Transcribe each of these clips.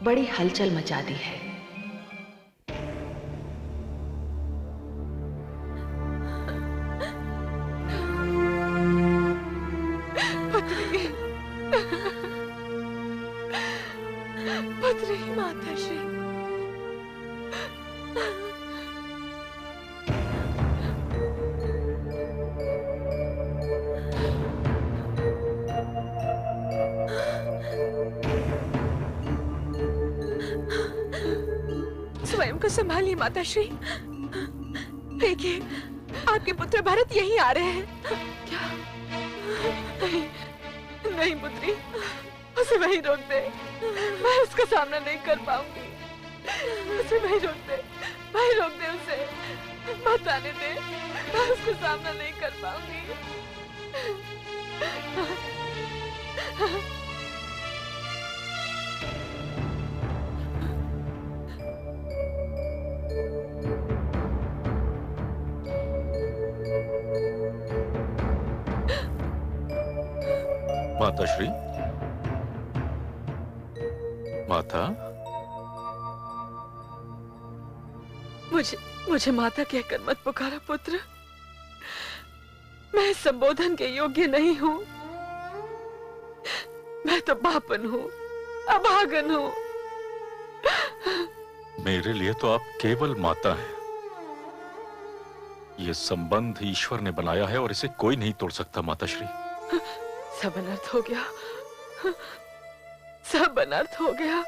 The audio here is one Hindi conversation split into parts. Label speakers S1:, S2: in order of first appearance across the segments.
S1: बड़ी हलचल मचा दी है।
S2: पुत्री, पुत्री, माता श्री। स्वयं को संभालिए माता श्री। देखिए, आपके पुत्र भरत यहीं आ रहे हैं। क्या? नहीं, नहीं पुत्री, उसे वहीं रोक दे। मैं उसका सामना नहीं कर पाऊंगी। उसे वहीं रोक दे, वहीं रोक दे उसे। मत आने दे, मैं उसका सामना नहीं कर पाऊंगी।
S3: माता श्री, माता,
S2: मुझे माता कहकर मत पुकारो पुत्र। मैं संबोधन के योग्य नहीं हूँ। मैं तो पापन हूँ, अभागन हूँ।
S3: मेरे लिए तो आप केवल माता हैं। ये संबंध ईश्वर ने बनाया है और इसे कोई नहीं तोड़ सकता माता श्री।
S2: सब अनर्थ हो गया, सब अनर्थ हो गया।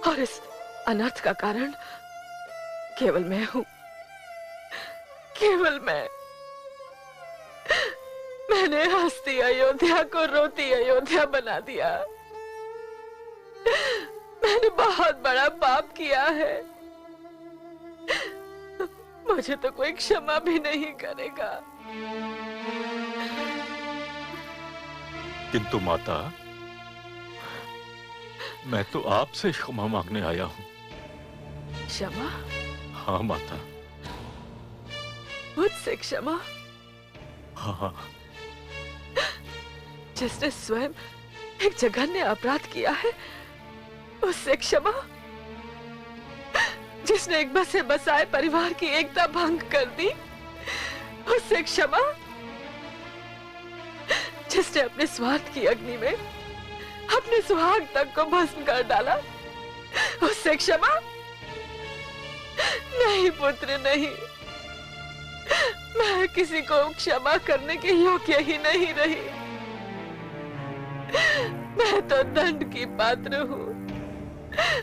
S2: और इस अनर्थ का कारण केवल मैं हूं, केवल मैं। मैंने हंसती अयोध्या को रोती अयोध्या बना दिया। मैंने बहुत बड़ा पाप किया है। मुझे तो कोई क्षमा भी नहीं करेगा।
S3: किंतु माता, मैं तो आपसे क्षमा मांगने आया हूं।
S2: क्षमा?
S3: हाँ माता।
S2: मुझसे क्षमा?
S3: हाँ।
S2: जिसने स्वयं एक जघन्य अपराध किया है, उससे क्षमा? जिसने एक बसे बसाए परिवार की एकता भंग कर दी, उससे क्षमा? जिसने अपने स्वार्थ की अग्नि में अपने सुहाग तक को भस्म कर डाला, उससे क्षमा? नहीं पुत्र, नहीं। मैं किसी को क्षमा करने के योग्य ही नहीं रही। मैं तो दंड की पात्र हूँ।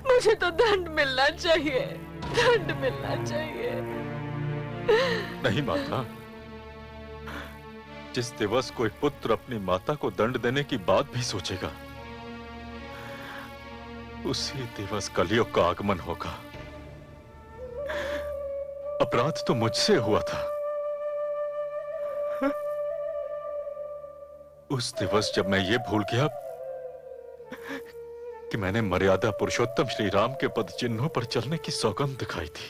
S2: मुझे तो दंड मिलना चाहिए, दंड मिलना चाहिए।
S3: नहीं माता, जिस दिवस कोई पुत्र अपनी माता को दंड देने की बात भी सोचेगा, उसी दिवस कलयुग का आगमन होगा। अपराध तो मुझसे हुआ था। उस दिवस जब मैं ये भूल गया कि मैंने मर्यादा पुरुषोत्तम श्री राम के पद चिन्हों पर चलने की सौगंध दिखाई थी,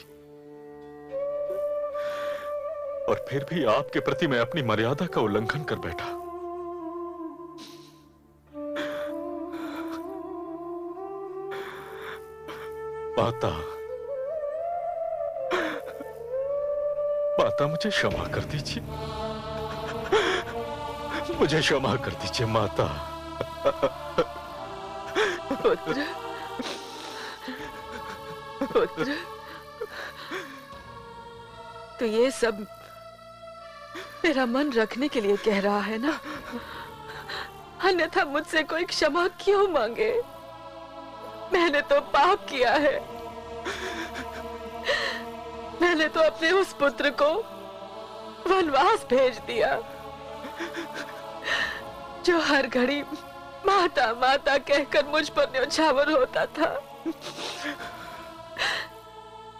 S3: और फिर भी आपके प्रति मैं अपनी मर्यादा का उल्लंघन कर बैठा। माता, माता मुझे क्षमा कर दीजिए, मुझे क्षमा कर दीजिए माता।
S2: पुत्र, पुत्र, तो ये सब मेरा मन रखने के लिए कह रहा है ना? अन्यथा मुझसे कोई क्षमा क्यों मांगे? मैंने तो पाप किया है। मैंने तो अपने उस पुत्र को वनवास भेज दिया, जो हर घड़ी माता माता कहकर मुझ पर न्योछावर होता था,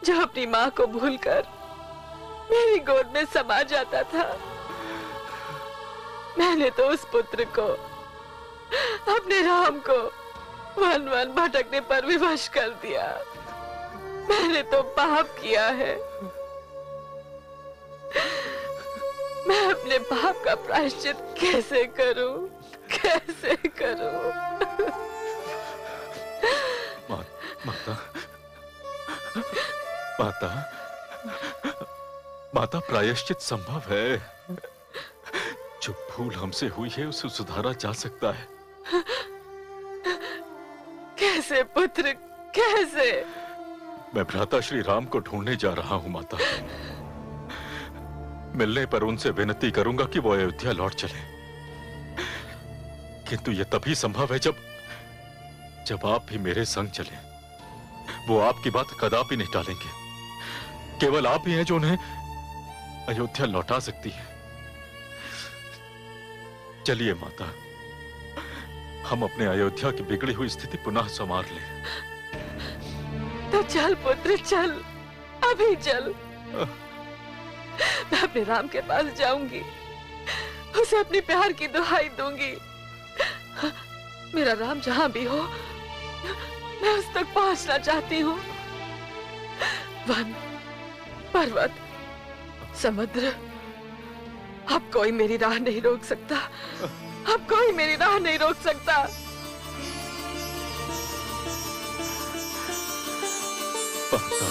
S2: जो अपनी माँ को भूलकर मेरी गोद में समा जाता था। मैंने तो उस पुत्र को, अपने राम को वन वन भटकने पर विवश कर दिया। मैंने तो पाप किया है। मैं अपने पाप का प्रायश्चित कैसे करूं, कैसे करूं?
S3: माता, माता, माता, प्रायश्चित संभव है। जो भूल हमसे हुई है उसे सुधारा जा सकता है।
S2: कैसे पुत्र, कैसे?
S3: मैं भ्राता श्री राम को ढूंढने जा रहा हूं माता। मिलने पर उनसे विनती करूंगा कि वो अयोध्या लौट चले, किंतु यह तभी संभव है जब आप भी मेरे संग चलें। वो आपकी बात कदापि नहीं टालेंगे। केवल आप ही हैं जो उन्हें अयोध्या लौटा सकती है। चलिए माता, हम अपने अयोध्या की बिगड़ी हुई स्थिति पुनः संवार लें।
S2: तो चल पुत्र, चल, अभी चल। मैं अपने राम के पास जाऊंगी, उसे अपने प्यार की दुहाई दूंगी। मेरा राम जहां भी हो, मैं उस तक पहुंचना चाहती हूँ। वन, पर्वत, समुद्र, अब कोई मेरी राह नहीं रोक सकता। अब कोई मेरी राह नहीं रोक सकता।
S3: माता,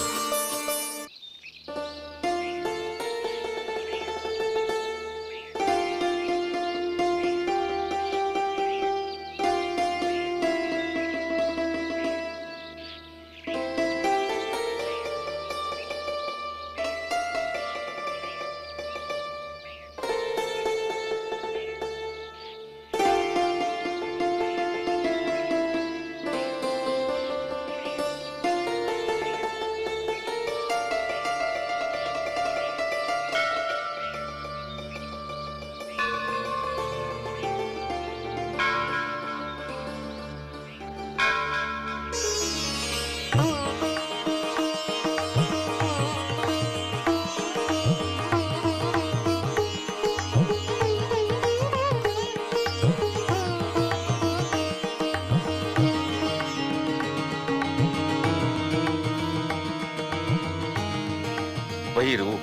S1: वही रूप,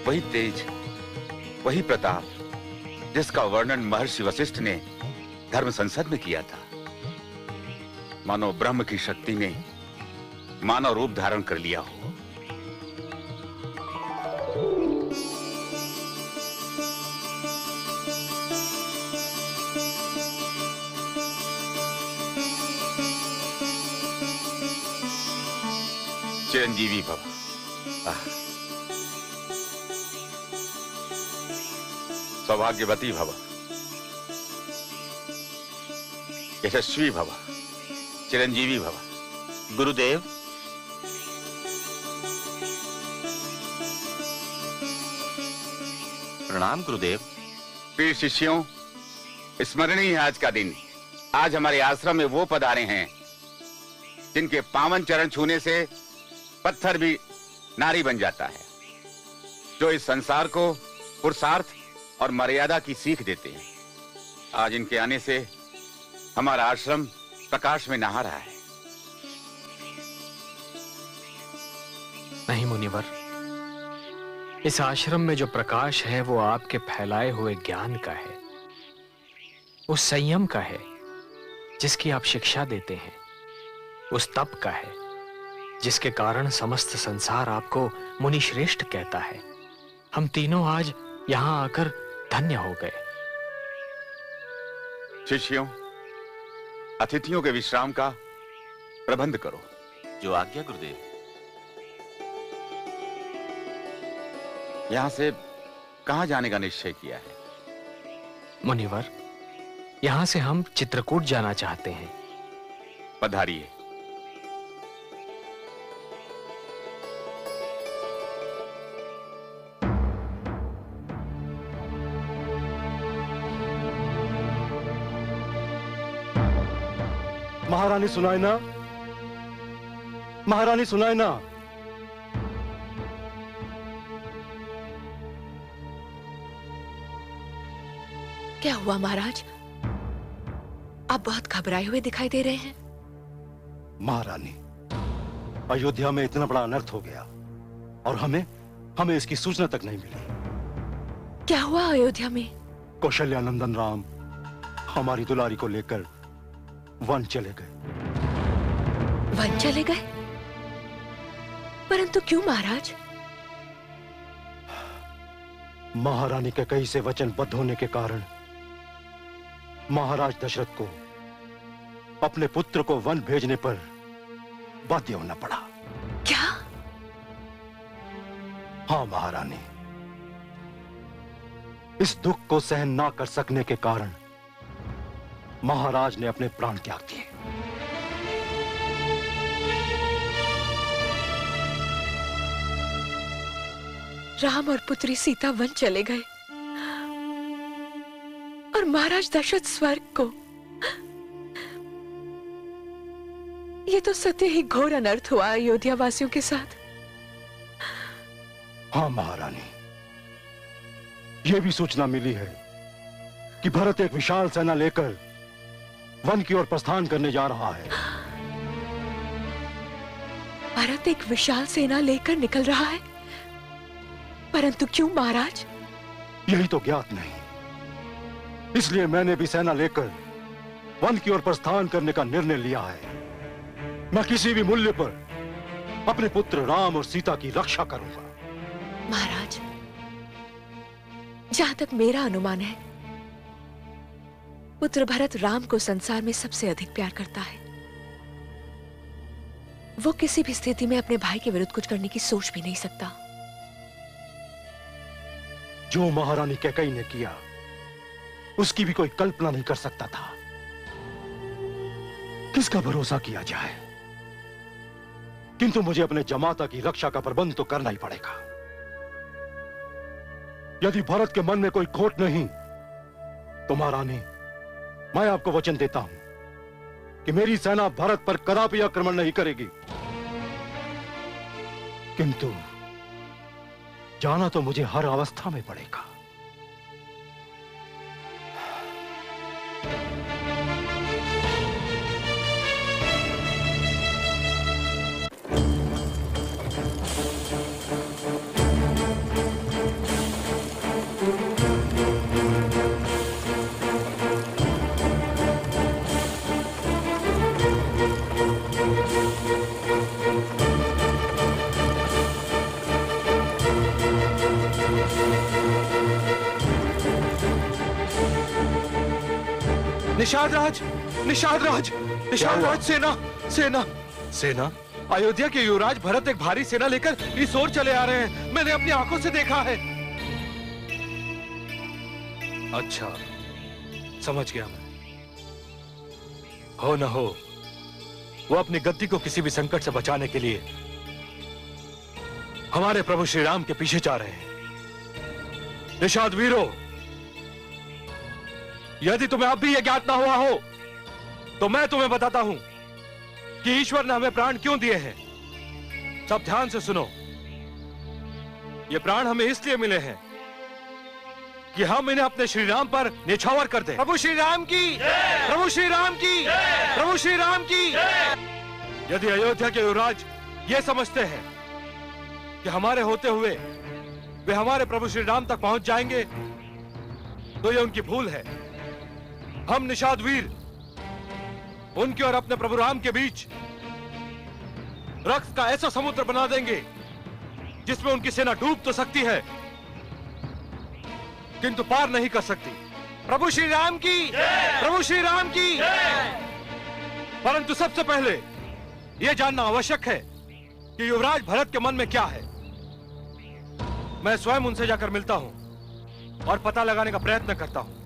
S1: वही तेज, वही प्रताप जिसका वर्णन महर्षि वशिष्ठ ने धर्म संसद में किया था। मानो ब्रह्म की शक्ति ने मानव रूप धारण कर लिया हो। चिरंजीवी भव। सौभाग्यवती भव, यशस्वी भव, चिरंजीवी भव।
S4: गुरुदेव, प्रणाम गुरुदेव।
S1: प्रिय शिष्यों, स्मरणीय है आज का दिन। आज हमारे आश्रम में वो पधारे हैं जिनके पावन चरण छूने से पत्थर भी नारी बन जाता है, जो इस संसार को पुरुषार्थ और मर्यादा की सीख देते हैं। आज इनके आने से हमारा आश्रम प्रकाश में नहा रहा है।
S5: नहीं मुनिवर, इस आश्रम में जो प्रकाश है वो आपके फैलाए हुए ज्ञान का है, उस संयम का है जिसकी आप शिक्षा देते हैं, उस तप का है जिसके कारण समस्त संसार आपको मुनि श्रेष्ठ कहता है। हम तीनों आज यहां आकर धन्य हो गए।
S1: शिष्यों, अतिथियों के विश्राम का प्रबंध करो।
S4: जो आज्ञा गुरुदेव।
S1: यहां से कहां जाने का निश्चय किया है?
S5: मुनिवर, यहां से हम चित्रकूट जाना चाहते हैं।
S1: पधारिए।
S6: महारानी सुनाए ना, महारानी सुनाए ना।
S2: क्या हुआ महाराज? आप बहुत घबराए हुए दिखाई दे रहे हैं।
S6: महारानी, अयोध्या में इतना बड़ा अनर्थ हो गया और हमें इसकी सूचना तक नहीं मिली।
S2: क्या हुआ अयोध्या में?
S6: कौशल्यानंदन राम हमारी दुलारी को लेकर वन चले गए।
S2: वन चले गए? परंतु क्यों महाराज?
S6: महारानी के कई से वचनबद्ध होने के कारण महाराज दशरथ को अपने पुत्र को वन भेजने पर बाध्य होना पड़ा।
S2: क्या?
S6: हाँ महारानी, इस दुख को सहन ना कर सकने के कारण महाराज ने अपने प्राण त्याग दिए।
S2: राम और पुत्री सीता वन चले गए और महाराज दशरथ स्वर्ग को। ये तो सत्य ही घोर अनर्थ हुआ अयोध्या वासियों के साथ।
S6: हाँ महारानी, यह भी सूचना मिली है कि भरत एक विशाल सेना लेकर वन की ओर प्रस्थान करने जा रहा है।
S2: भरत एक विशाल सेना लेकर निकल रहा है, परंतु क्यों महाराज?
S6: यही तो ज्ञात नहीं। इसलिए मैंने भी सेना लेकर वन की ओर प्रस्थान करने का निर्णय लिया है। मैं किसी भी मूल्य पर अपने पुत्र राम और सीता की रक्षा करूंगा।
S2: महाराज, जहां तक मेरा अनुमान है, पुत्र भरत राम को संसार में सबसे अधिक प्यार करता है। वो किसी भी स्थिति में अपने भाई के विरुद्ध कुछ करने की सोच भी नहीं सकता।
S6: जो महारानी कैकेयी ने किया, उसकी भी कोई कल्पना नहीं कर सकता था। किसका भरोसा किया जाए? किंतु मुझे अपने जमाता की रक्षा का प्रबंध तो करना ही पड़ेगा। यदि भरत के मन में कोई खोट नहीं, तो महारानी, मैं आपको वचन देता हूं कि मेरी सेना भरत पर कदापि आक्रमण नहीं करेगी। किंतु जाना तो मुझे हर अवस्था में पड़ेगा।
S7: निषाद राज, निषाद राज, निषाद राज, सेना, सेना, सेना। अयोध्या के युवराज भरत एक भारी सेना लेकर इस ओर चले आ रहे हैं। मैंने अपनी आंखों से देखा है। अच्छा, समझ गया मैं। हो न हो, वो अपनी गद्दी को किसी भी संकट से बचाने के लिए हमारे प्रभु श्री राम के पीछे जा रहे हैं। निषाद वीरों, यदि तुम्हें अब भी यह ज्ञात ना हुआ हो, तो मैं तुम्हें बताता हूं कि ईश्वर ने हमें प्राण क्यों दिए हैं। सब ध्यान से सुनो। ये प्राण हमें इसलिए मिले हैं कि हम इन्हें अपने श्री राम पर निछावर कर दें। प्रभु श्री राम की, प्रभु श्री राम की, प्रभु श्री राम की। यदि अयोध्या के युवराज ये समझते हैं कि हमारे होते हुए वे हमारे प्रभु श्री राम तक पहुंच जाएंगे, तो ये उनकी भूल है। हम निषाद वीर उनके और अपने प्रभु राम के बीच रक्त का ऐसा समुद्र बना देंगे जिसमें उनकी सेना डूब तो सकती है, किंतु पार नहीं कर सकती। प्रभु श्री राम की, प्रभु श्री राम की। परंतु सबसे पहले यह जानना आवश्यक है कि युवराज भरत के मन में क्या है। मैं स्वयं उनसे जाकर मिलता हूं और पता लगाने का प्रयत्न करता हूं।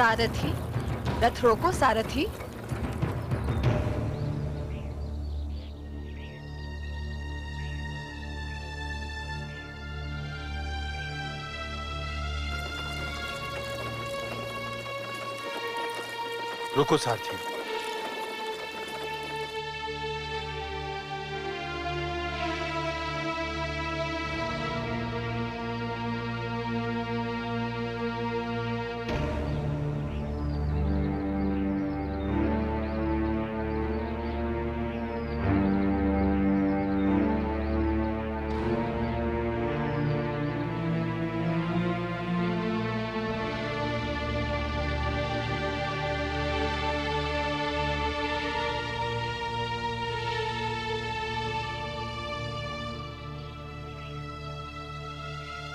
S2: सारथी, रथ रोको सारथी।
S7: रुको सारथी।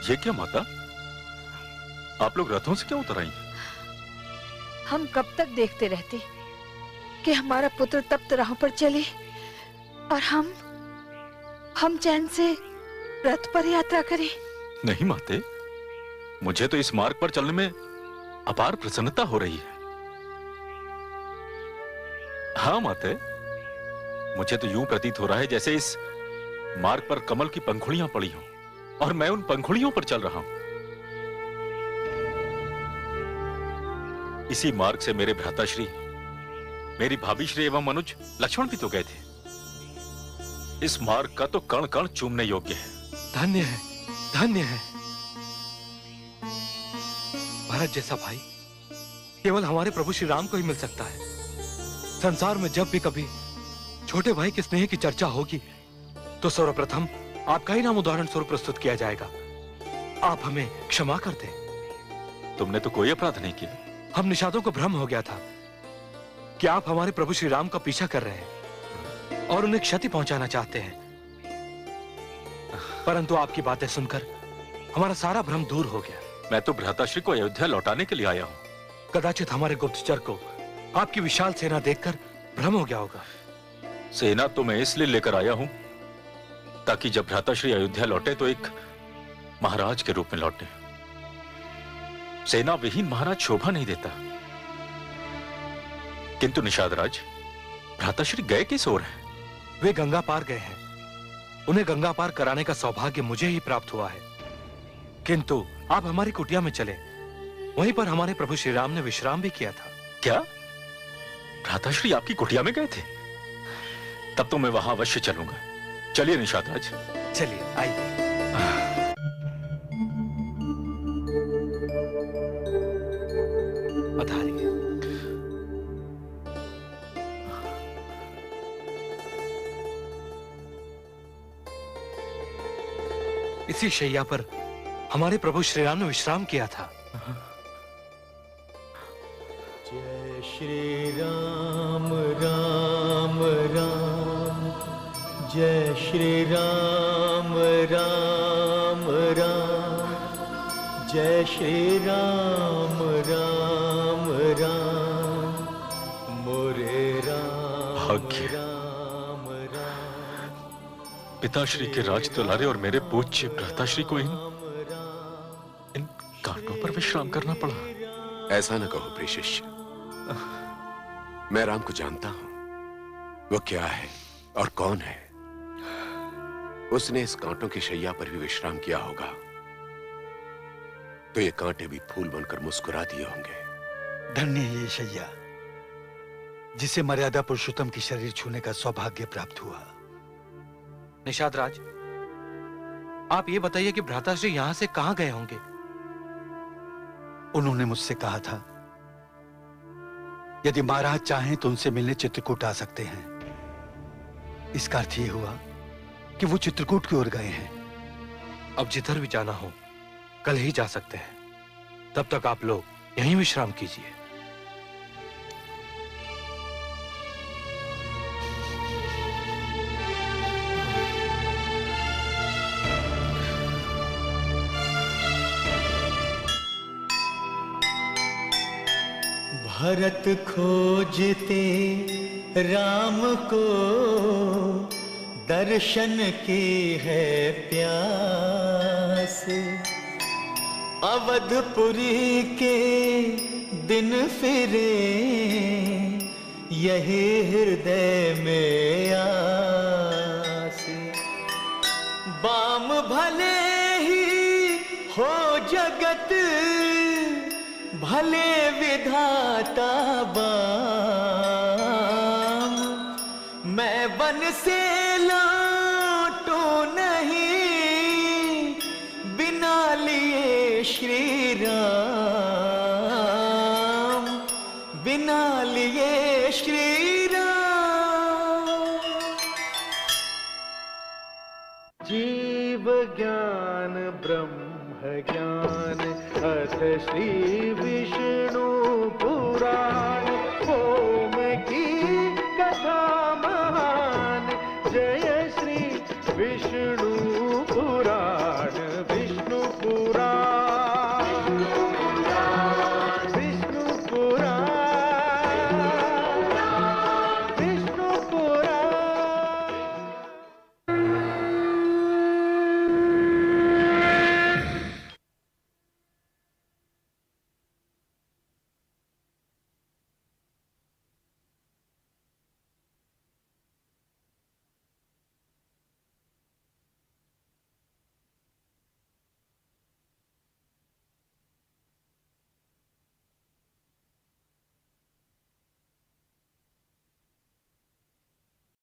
S3: ये क्या माता, आप लोग रथों से क्यों उतर आई?
S2: हम कब तक देखते रहते कि हमारा पुत्र तप्त राहों पर चले और हम चैन से रथ पर यात्रा करें?
S3: नहीं माते, मुझे तो इस मार्ग पर चलने में अपार प्रसन्नता हो रही है। हाँ माते, मुझे तो यूं प्रतीत हो रहा है जैसे इस मार्ग पर कमल की पंखुड़ियां पड़ी हों और मैं उन पंखुड़ियों पर चल रहा हूं। इसी मार्ग से मेरे भ्राताश्री, मेरी भाभीश्री एवं मनुज लक्ष्मण भी तो गए थे। इस मार्ग का तो कण कण चूमने योग्य है।
S7: धन्य है, धन्य है। भरत जैसा भाई केवल हमारे प्रभु श्री राम को ही मिल सकता है। संसार में जब भी कभी छोटे भाई के स्नेह की चर्चा होगी तो सर्वप्रथम आपका ही नाम उदाहरण स्वरूप प्रस्तुत किया जाएगा। आप हमें क्षमा कर दें।
S3: तुमने तो कोई अपराध नहीं किया।
S7: हम निषादों को भ्रम हो गया था कि आप हमारे प्रभु श्री राम का पीछा कर रहे हैं और उन्हें क्षति पहुंचाना चाहते हैं, परंतु आपकी बातें सुनकर हमारा सारा भ्रम दूर हो गया।
S3: मैं तो भ्राताश्री को अयोध्या लौटाने के लिए आया हूं।
S7: कदाचित हमारे गुप्तचर को आपकी विशाल सेना देखकर भ्रम हो गया होगा।
S3: सेना तो मैं इसलिए लेकर आया हूं ताकि जब भ्राताश्री अयोध्या लौटे तो एक महाराज के रूप में लौटे। सेना विहीन महाराज शोभा नहीं देता। किंतु निषादराज, भ्राताश्री गए किस ओर हैं?
S7: वे गंगा पार गए हैं। उन्हें गंगा पार कराने का सौभाग्य मुझे ही प्राप्त हुआ है। किंतु आप हमारी कुटिया में चले, वहीं पर हमारे प्रभु श्री राम ने विश्राम भी किया था।
S3: क्या भ्राताश्री आपकी कुटिया में गए थे? तब तो मैं वहां अवश्य चलूंगा। चलिए निषादराज।
S7: चलिए आइए। पधारिए। इसी शैया पर हमारे प्रभु श्री राम ने विश्राम किया था।
S8: जय श्री राम राम राम, जय श्री राम राम राम, जय श्री राम राम राम, मोरे राम
S3: भाग्य।
S8: राम राम।
S3: पिताश्री के राज दुलारे और मेरे पूज्य भ्राताश्री को इन कांटों पर विश्राम करना पड़ा।
S9: ऐसा न कहो प्रिय शिष्य, मैं राम को जानता हूं। वो क्या है और कौन है। उसने इस कांटों की शैया पर भी विश्राम किया होगा तो ये कांटे भी फूल बनकर मुस्कुरा दिए होंगे।
S10: धन्य है ये शैया जिसे मर्यादा पुरुषोत्तम की शरीर छूने का सौभाग्य प्राप्त हुआ।
S7: निषाद राज, आप ये बताइए कि भ्राताश्री यहां से कहां गए होंगे?
S10: उन्होंने मुझसे कहा था यदि महाराज चाहें तो उनसे मिलने चित्रकूट आ सकते हैं। इसका अर्थ ये हुआ कि वो चित्रकूट की ओर गए हैं।
S7: अब जिधर भी जाना हो कल ही जा सकते हैं। तब तक आप लोग यहीं विश्राम कीजिए।
S8: भरत खोजते राम को, दर्शन की है प्यास। अवधपुरी के दिन फिरे, यही हृदय में आस। बाम भले ही हो जगत, भले विधाता बाम। मैं वन से लौटू नहीं, बिना लिए श्री राम, बिना लिए श्री राम। जीव ज्ञान ब्रह्म ज्ञान, अथ श्री विष्णु